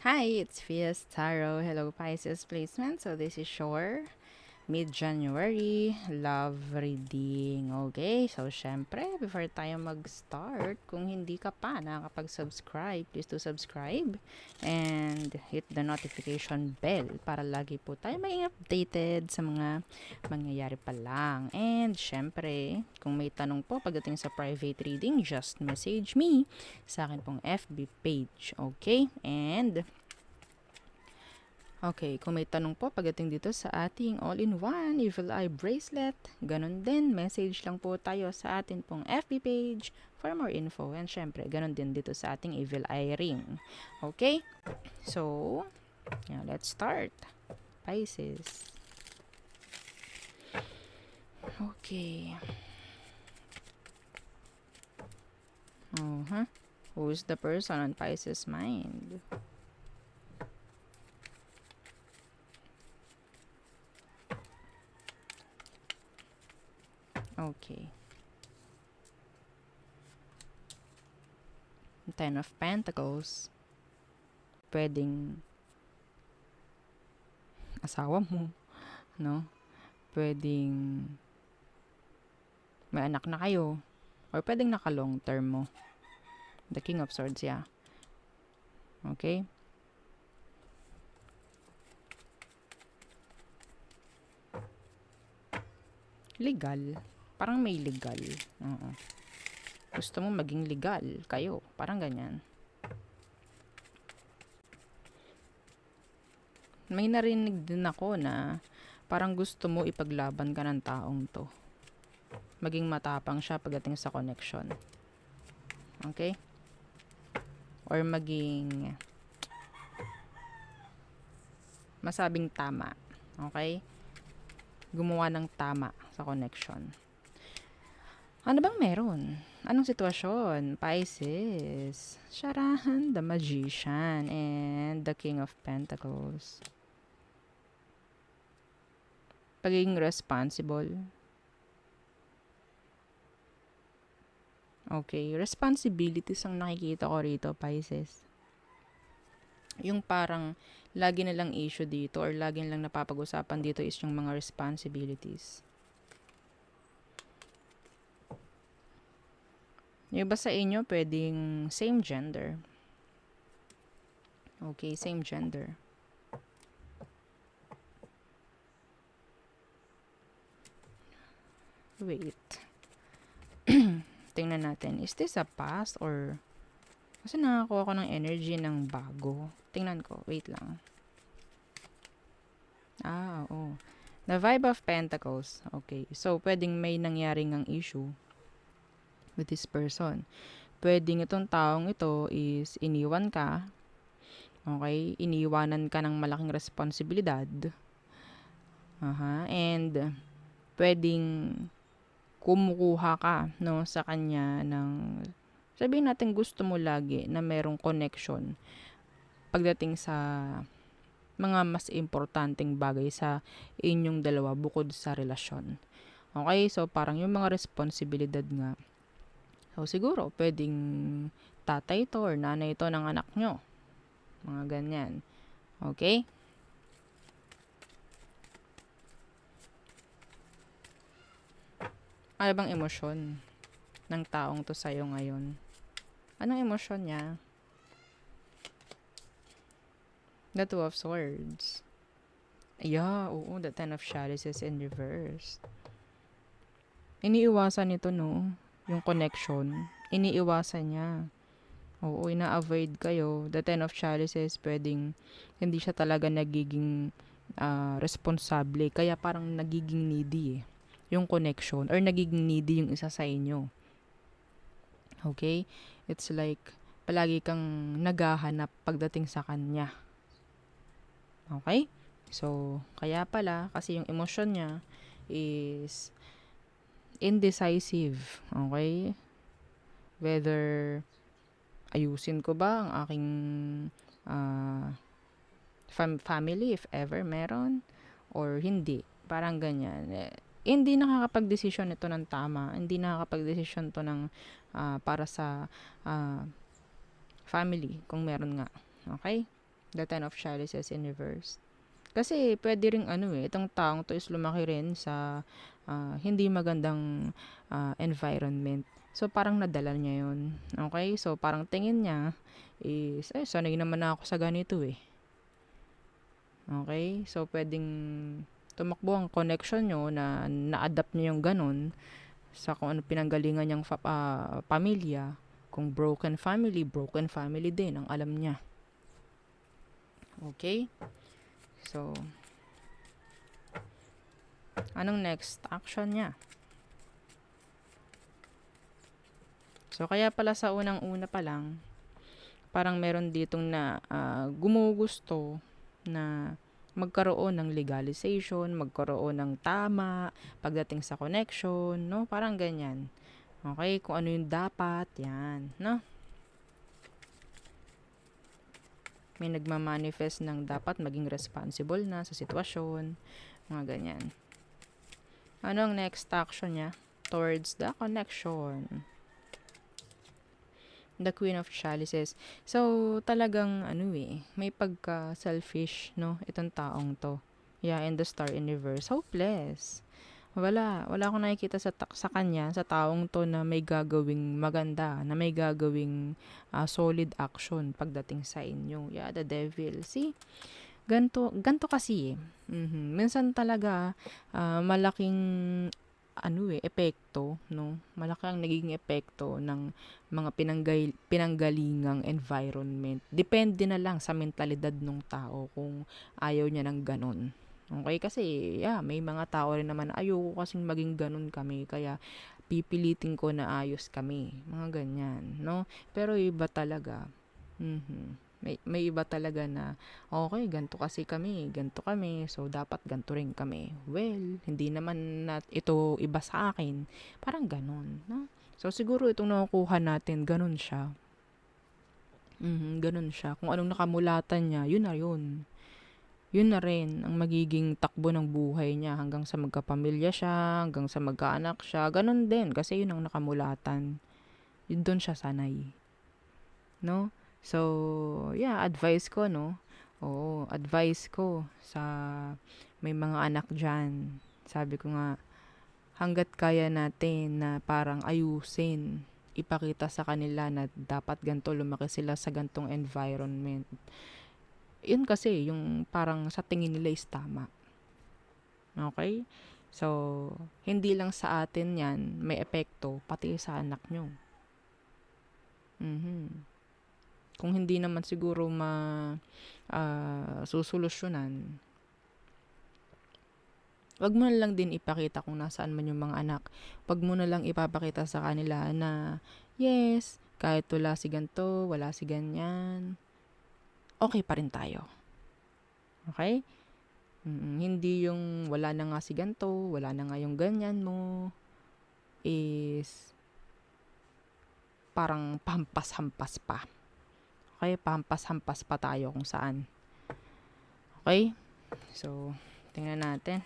Hi, it's Fias Tarot. Hello, Pisces placement. So this is Shore. Mid-January, love reading. Okay, so syempre, before tayo mag-start, kung hindi ka pa nakakapag-subscribe, please do subscribe and hit the notification bell para lagi po tayo may updated sa mga mangyayari pa lang. And syempre, kung may tanong po pagdating sa private reading, just message me sa akin pong FB page. Okay, and okay, kung may tanong po pagdating dito sa ating all-in-one Evil Eye Bracelet, ganun din, message lang po tayo sa atin pong FB page for more info. And syempre, ganun din dito sa ating Evil Eye Ring. Okay? So, yeah, let's start. Pisces. Okay. Who's the person on Pisces' mind? Okay. Ten of Pentacles. Pwedeng asawa mo, no? Pwedeng may anak na kayo, or pwedeng naka-long term mo. The King of Swords, yeah. Okay? Legal. Parang may legal. Gusto mo maging legal kayo. Parang ganyan. May narinig din ako na parang gusto mo ipaglaban ka ng taong to. Maging matapang siya pagdating sa connection. Okay? Or maging masabing tama. Okay? Gumawa ng tama sa connection. Ano bang meron? Anong sitwasyon? Pisces. Sharahan, the Magician, and the King of Pentacles. Pagiging responsible. Okay, responsibilities ang nakikita ko rito, Pisces. Yung parang lagi na lang issue dito or lagi na lang napapag-usapan dito is yung mga responsibilities. Yung iba sa inyo, pwedeng same gender. Okay, same gender. Wait. Tingnan natin. Is this a past or... Kasi nakakuha ko ng energy ng bago. Tingnan ko. Wait lang. Oo. The Five of Pentacles. Okay. So, pwedeng may nangyaring ng issue with this person. Pwedeng itong taong ito is iniwan ka. Okay? Iniwanan ka ng malaking responsibilidad. And pwedeng kumukuha ka, no, sa kanya ng, sabihin natin gusto mo lagi na merong connection pagdating sa mga mas importanteng bagay sa inyong dalawa bukod sa relasyon. Okay? So, parang yung mga responsibilidad nga. So, siguro, pwedeng tatay to or nanay to ng anak nyo. Mga ganyan. Okay? Ano bang emosyon ng taong to sa'yo ngayon? Anong emosyon niya? The Two of Swords. Yeah, oo, the Ten of Chalices in reverse. Iniiwasan nito, no? Yung connection. Iniiwasan niya. Oo, ina-avoid kayo. The Ten of Chalices, pwedeng hindi siya talaga nagiging responsable. Kaya parang nagiging needy yung connection. Or nagiging needy yung isa sa inyo. Okay? It's like, palagi kang naghahanap pagdating sa kanya. Okay? So, kaya pala, kasi yung emosyon niya is indecisive. Okay? Whether ayusin ko ba ang aking family if ever meron or hindi. Parang ganyan. Hindi nakakapag-desisyon ito ng tama. Hindi nakakapag-desisyon ito ng para sa family kung meron nga. Okay? The Ten of Chalices in reverse. Kasi pwede ring itong taong to is lumaki rin sa hindi magandang environment. So parang nadala niya yun. Okay? So parang tingin niya is, ay, sanay naman ako sa ganito eh. Okay? So pwedeng tumakbo ang connection nyo na na-adapt niya yung ganun sa kung ano pinanggalingan niyang pamilya. Kung broken family din ang alam niya. Okay? So, anong next action niya? So, kaya pala sa unang-una pa lang, parang meron ditong na gumugusto na magkaroon ng legalization, magkaroon ng tama, pagdating sa connection, no? Parang ganyan. Okay? Kung ano yung dapat, yan, no? May nagmamanifest ng dapat maging responsible na sa sitwasyon, mga ganyan. Ano ang next action niya? Towards the connection. The Queen of Chalices. So, talagang may pagka-selfish, no? Itong taong to. Yeah, in the Star in reverse. Hopeless. Wala akong nakikita sa kanya, sa taong to na may gagawing maganda, na may gagawing solid action pagdating sa inyo. Yeah, the devil. See? Ganto kasi minsan talaga malaking epekto, no? Malaki ang nagiging epekto ng mga pinanggalingang environment. Depende na lang sa mentalidad ng tao kung ayaw niya ng ganun. Okay? Kasi, may mga tao rin naman, ayoko kasing maging ganun kami, kaya pipilitin ko na ayos kami. Mga ganyan, no? Pero iba talaga. May iba talaga na, okay, ganito kami, so dapat ganito rin kami. Well, hindi naman ito iba sa akin. Parang ganun, no? So, siguro itong nakukuha natin, ganun siya. Ganun siya. Kung anong nakamulatan niya, yun na yun. Yun na rin ang magiging takbo ng buhay niya hanggang sa magkapamilya siya, hanggang sa magkaanak siya. Ganun din, kasi yun ang nakamulatan. Yun doon siya sanay. No? So, yeah, advice ko, no? Oo, advice ko sa may mga anak dyan. Sabi ko nga, hanggat kaya natin na parang ayusin, ipakita sa kanila na dapat ganito, lumaki sila sa gantong environment. Yun kasi, yung parang sa tingin nila is tama. Okay? So, hindi lang sa atin yan may epekto, pati sa anak nyo. Kung hindi naman siguro susolusyonan, wag mo na lang din ipakita kung nasaan man yung mga anak. Wag mo na lang ipapakita sa kanila na, yes, kahit wala si ganito, wala si ganyan, okay pa rin tayo. Okay? Hindi yung wala na nga si ganito, wala na nga yung ganyan mo, is parang pampas-hampas pa. Okay? Pampas-hampas pa tayo kung saan. Okay? So, tingnan natin.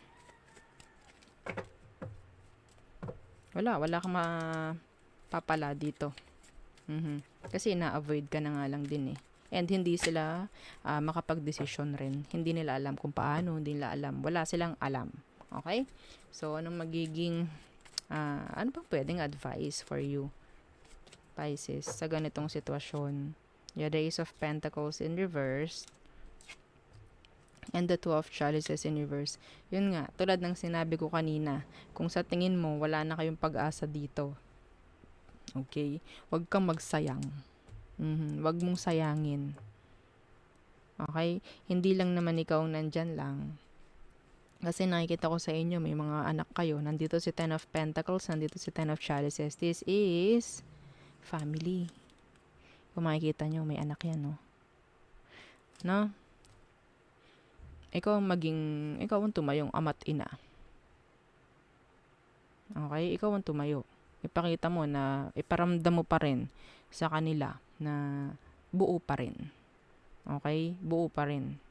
Wala kang mapapala dito. Kasi na-avoid ka na nga lang din eh. And hindi sila makapag-desisyon rin. Hindi nila alam kung paano, hindi nila alam. Wala silang alam. Okay? So, anong magiging, ano bang pwedeng advice for you, Pisces, sa ganitong sitwasyon? Yeah, the Ace of Pentacles in reverse. And the Two of Chalices in reverse. Yun nga, tulad ng sinabi ko kanina, kung sa tingin mo, wala na kayong pag-asa dito, okay, huwag kang magsayang. Huwag mong sayangin. Okay? Hindi lang naman ikaw nandyan lang. Kasi nakikita ko sa inyo, may mga anak kayo. Nandito si Ten of Pentacles, nandito si Ten of Chalices. This is family. Kung makikita nyo, may anak yan, no? No? Ikaw ang tumayong ama't ina. Okay? Ikaw ang tumayo. Ipakita mo na, iparamdam mo pa rin sa kanila na buo pa rin. Okay? Buo pa rin.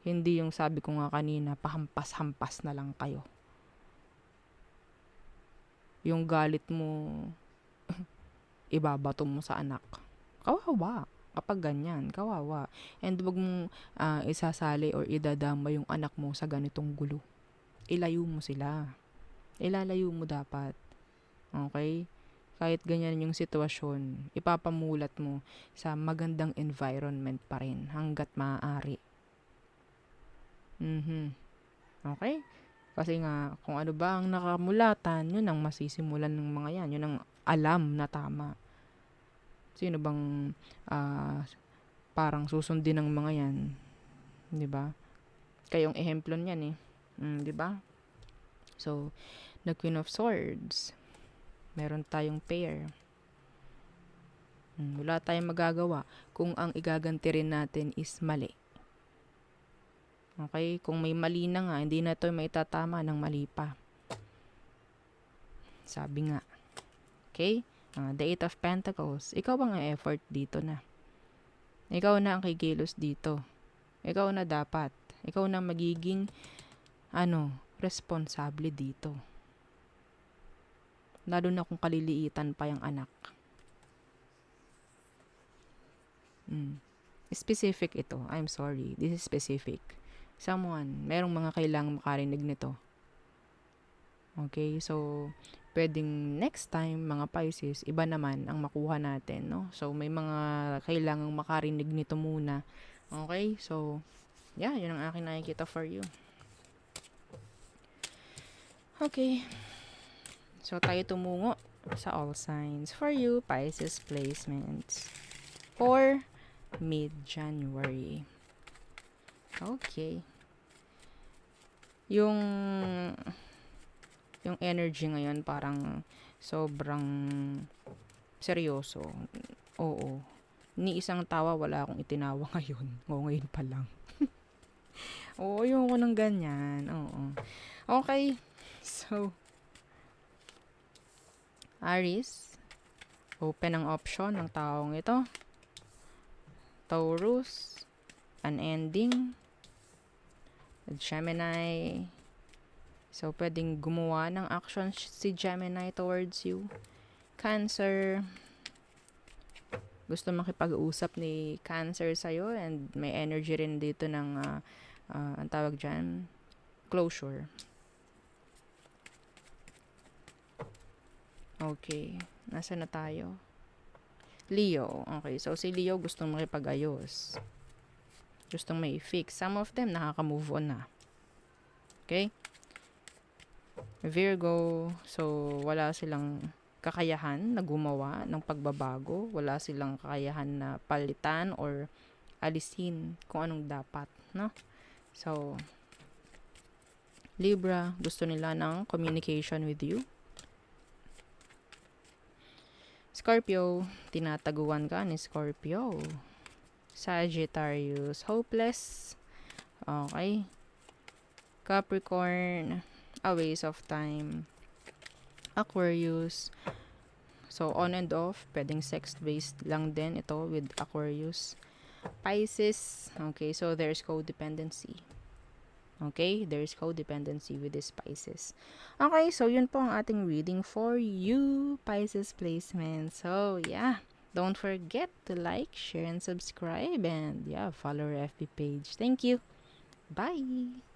Hindi yung sabi ko nga kanina, pahampas-hampas na lang kayo. Yung galit mo, ibabato mo sa anak. Kawawa. Kapag ganyan, kawawa. And wag mong isasali or idadama yung anak mo sa ganitong gulo. Ilayo mo sila. Ilalayo mo dapat. Okay? Kahit ganyan yung sitwasyon, ipapamulat mo sa magandang environment pa rin hanggat maaari. Okay? Kasi nga, kung ano ba ang nakamulatan, yun ang masisimulan ng mga yan. Yun ang alam na tama. Sino bang parang susundin ng mga yan? 'Di ba? Kayong ehemplo niyan eh. 'Di ba? So, the Queen of Swords. Meron tayong pair. Wala tayong magagawa kung ang igaganti rin natin is mali. Okay? Kung may mali na nga, hindi na ito maitatama ng mali pa. Sabi nga. Okay? The Eight of Pentacles. Ikaw bang effort dito na? Ikaw na ang kikilos dito. Ikaw na dapat. Ikaw na magiging responsable dito. Lalo na kung kaliliitan pa yung anak. Specific ito. I'm sorry. This is specific. Someone, merong mga kailangang makarinig nito. Okay? So, pwedeng next time, mga Pisces, iba naman ang makuha natin, no? So, may mga kailangang makarinig nito muna. Okay? So, yeah, yun ang akin nakikita for you. Okay. So, tayo tumungo sa all signs. For you, Pisces placements. For mid-January. Okay. Yung energy ngayon parang sobrang seryoso. Oo. Ni isang tawa wala akong itinawa ngayon. Ngayon pa lang. Oo, yung ko ng ganyan. Oo. Okay. So, Aries, open ang option ng taong ito. Taurus, unending. Gemini. So, pwedeng gumawa ng action si Gemini towards you. Cancer. Gusto makipag-usap ni Cancer sa'yo and may energy rin dito ng ang tawag dyan, closure. Okay. Nasa na tayo? Leo. Okay. So, si Leo gustong makipag-ayos. Gustong may fix. Some of them nakaka-move on na. Okay? Virgo. So, wala silang kakayahan na gumawa ng pagbabago. Wala silang kakayahan na palitan or alisin kung anong dapat. No? So, Libra. Gusto nila ng communication with you. Scorpio, tinataguan ka ni Scorpio. Sagittarius, hopeless. Okay. Capricorn, a waste of time. Aquarius, so on and off, pwedeng sex-based lang din ito with Aquarius. Pisces, okay, so there's codependency. Okay, there's codependency with this Pisces. Okay, so yun po ang ating reading for you, Pisces placement. So, yeah, don't forget to like, share, and subscribe. And, yeah, follow our FB page. Thank you. Bye!